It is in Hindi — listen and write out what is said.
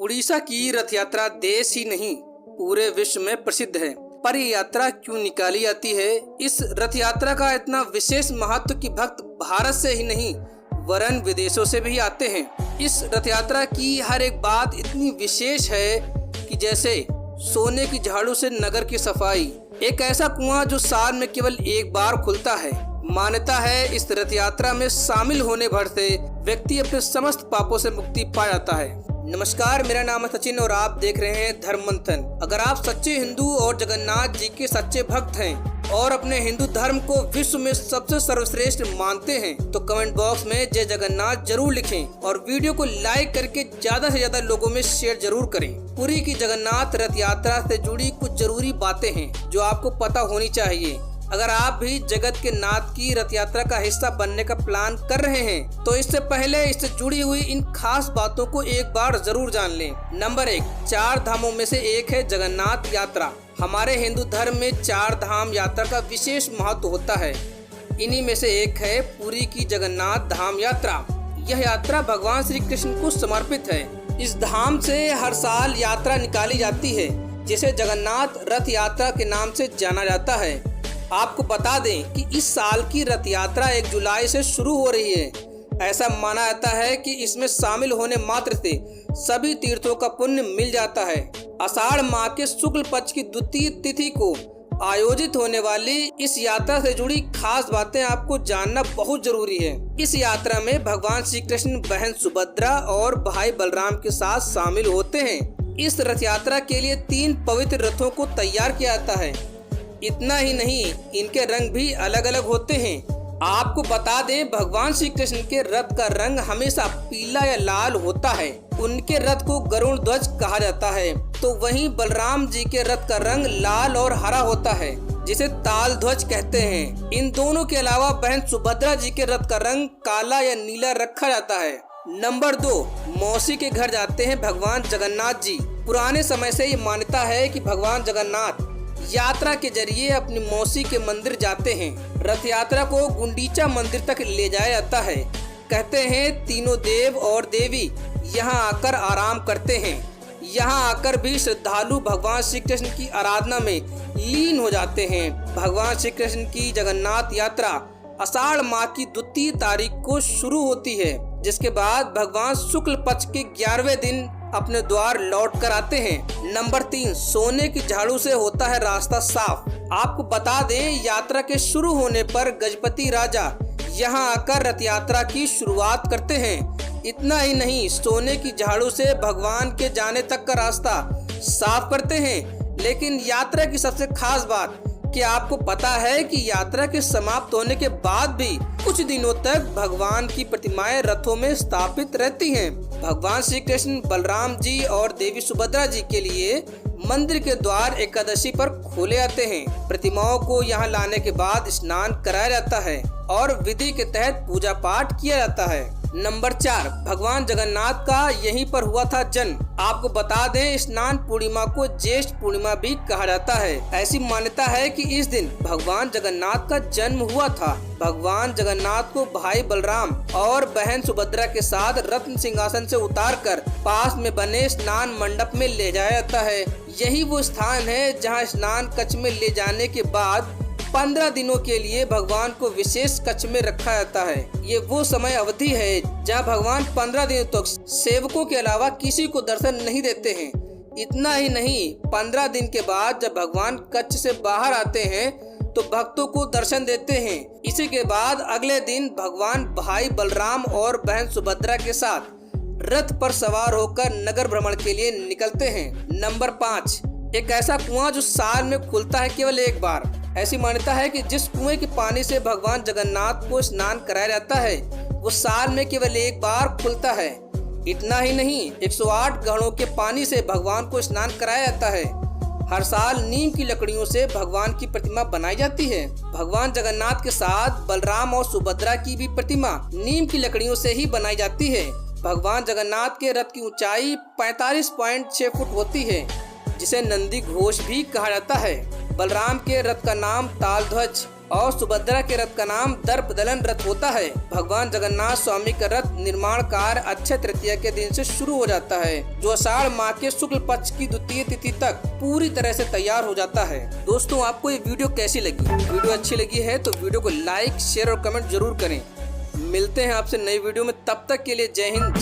उड़ीसा की रथ यात्रा देश ही नहीं पूरे विश्व में प्रसिद्ध है। पर ये यात्रा क्यों निकाली जाती है? इस रथ यात्रा का इतना विशेष महत्व कि भक्त भारत से ही नहीं वरन विदेशों से भी आते हैं। इस रथ यात्रा की हर एक बात इतनी विशेष है कि जैसे सोने की झाड़ू से नगर की सफाई, एक ऐसा कुआं जो साल में केवल एक बार खुलता है। मान्यता है इस रथ यात्रा में शामिल होने भर से व्यक्ति अपने समस्त पापों से मुक्ति पा जाता है। नमस्कार, मेरा नाम है सचिन और आप देख रहे हैं धर्म मंथन। अगर आप सच्चे हिंदू और जगन्नाथ जी के सच्चे भक्त हैं और अपने हिंदू धर्म को विश्व में सबसे सर्वश्रेष्ठ मानते हैं तो कमेंट बॉक्स में जय जगन्नाथ जरूर लिखें और वीडियो को लाइक करके ज्यादा से ज्यादा लोगों में शेयर जरूर करें। पुरी की जगन्नाथ रथ यात्रा से जुड़ी कुछ जरूरी बातें हैं जो आपको पता होनी चाहिए। अगर आप भी जगत के नाथ की रथ यात्रा का हिस्सा बनने का प्लान कर रहे हैं तो इससे पहले इससे जुड़ी हुई इन खास बातों को एक बार जरूर जान लें। नंबर 1, 4 धामों में से एक है जगन्नाथ यात्रा। हमारे हिंदू धर्म में 4 धाम यात्रा का विशेष महत्व होता है। इन्हीं में से एक है पुरी की जगन्नाथ धाम यात्रा। यह यात्रा भगवान श्री कृष्ण को समर्पित है। इस धाम से हर साल यात्रा निकाली जाती है जिसे जगन्नाथ रथ यात्रा के नाम से जाना जाता है। आपको बता दें कि इस साल की रथ यात्रा 1 जुलाई से शुरू हो रही है। ऐसा माना जाता है कि इसमें शामिल होने मात्र से सभी तीर्थों का पुण्य मिल जाता है। आषाढ़ माह के शुक्ल पक्ष की द्वितीय तिथि को आयोजित होने वाली इस यात्रा से जुड़ी खास बातें आपको जानना बहुत जरूरी है। इस यात्रा में भगवान श्री कृष्ण बहन सुभद्रा और भाई बलराम के साथ शामिल होते हैं। इस रथ यात्रा के लिए 3 पवित्र रथों को तैयार किया जाता है। इतना ही नहीं, इनके रंग भी अलग अलग होते हैं। आपको बता दें भगवान श्री कृष्ण के रथ का रंग हमेशा पीला या लाल होता है। उनके रथ को गरुड़ ध्वज कहा जाता है, तो वहीं बलराम जी के रथ का रंग लाल और हरा होता है जिसे ताल ध्वज कहते हैं। इन दोनों के अलावा बहन सुभद्रा जी के रथ का रंग काला या नीला रखा जाता है। नंबर 2, मौसी के घर जाते हैं भगवान जगन्नाथ जी। पुराने समय से ये मान्यता है कि भगवान जगन्नाथ यात्रा के जरिए अपनी मौसी के मंदिर जाते हैं। रथ यात्रा को गुंडीचा मंदिर तक ले जाया जाता है। कहते हैं तीनों देव और देवी यहाँ आकर आराम करते हैं। यहाँ आकर भी श्रद्धालु भगवान श्री कृष्ण की आराधना में लीन हो जाते हैं। भगवान श्री कृष्ण की जगन्नाथ यात्रा आषाढ़ माह की द्वितीय तारीख को शुरू होती है, जिसके बाद भगवान शुक्ल पक्ष के 11वें दिन अपने द्वार लौट कर आते हैं। नंबर 3, सोने की झाड़ू से होता है रास्ता साफ। आपको बता दें यात्रा के शुरू होने पर गजपति राजा यहाँ आकर रथ यात्रा की शुरुआत करते हैं। इतना ही नहीं, सोने की झाड़ू से भगवान के जाने तक का रास्ता साफ करते हैं। लेकिन यात्रा की सबसे खास बात कि आपको पता है कि यात्रा के समाप्त होने के बाद भी कुछ दिनों तक भगवान की प्रतिमाएं रथों में स्थापित रहती हैं। भगवान श्री कृष्ण, बलराम जी और देवी सुभद्रा जी के लिए मंदिर के द्वार एकादशी पर खोले जाते हैं। प्रतिमाओं को यहाँ लाने के बाद स्नान कराया जाता है और विधि के तहत पूजा पाठ किया जाता है। नंबर 4, भगवान जगन्नाथ का यहीं पर हुआ था जन्म। आपको बता दें स्नान पूर्णिमा को ज्येष्ठ पूर्णिमा भी कहा जाता है। ऐसी मान्यता है कि इस दिन भगवान जगन्नाथ का जन्म हुआ था। भगवान जगन्नाथ को भाई बलराम और बहन सुभद्रा के साथ रत्न सिंहासन से उतारकर पास में बने स्नान मंडप में ले जाया जाता है। यही वो स्थान है जहां स्नान कक्ष में ले जाने के बाद 15 दिनों के लिए भगवान को विशेष कक्ष में रखा जाता है। ये वो समय अवधि है जहां भगवान 15 दिनों तक सेवकों के अलावा किसी को दर्शन नहीं देते हैं। इतना ही नहीं, 15 दिन के बाद जब भगवान कक्ष से बाहर आते हैं तो भक्तों को दर्शन देते हैं। इसी के बाद अगले दिन भगवान भाई बलराम और बहन सुभद्रा के साथ रथ पर सवार होकर नगर भ्रमण के लिए निकलते हैं। नंबर 5, एक ऐसा कुआं जो साल में खुलता है केवल एक बार। ऐसी मान्यता है कि जिस कुएं के पानी से भगवान जगन्नाथ को स्नान कराया जाता है वो साल में केवल एक बार खुलता है। इतना ही नहीं, 108 घड़ों के पानी से भगवान को स्नान कराया जाता है। हर साल नीम की लकड़ियों से भगवान की प्रतिमा बनाई जाती है। भगवान जगन्नाथ के साथ बलराम और सुभद्रा की भी प्रतिमा नीम की लकड़ियों से ही बनाई जाती है। भगवान जगन्नाथ के रथ की ऊंचाई 45.6 फुट होती है, जिसे नंदी घोष भी कहा जाता है। बलराम के रथ का नाम ताल ध्वज और सुभद्रा के रथ का नाम दर्पदलन रथ होता है। भगवान जगन्नाथ स्वामी का रथ निर्माण कार्य अक्षय तृतीया के दिन से शुरू हो जाता है, जो आषाढ़ माह के शुक्ल पक्ष की द्वितीय तिथि तक पूरी तरह से तैयार हो जाता है। दोस्तों, आपको ये वीडियो कैसी लगी? वीडियो अच्छी लगी है तो वीडियो को लाइक, शेयर और कमेंट जरूर करें। मिलते हैं आपसे नई वीडियो में, तब तक के लिए जय हिंद।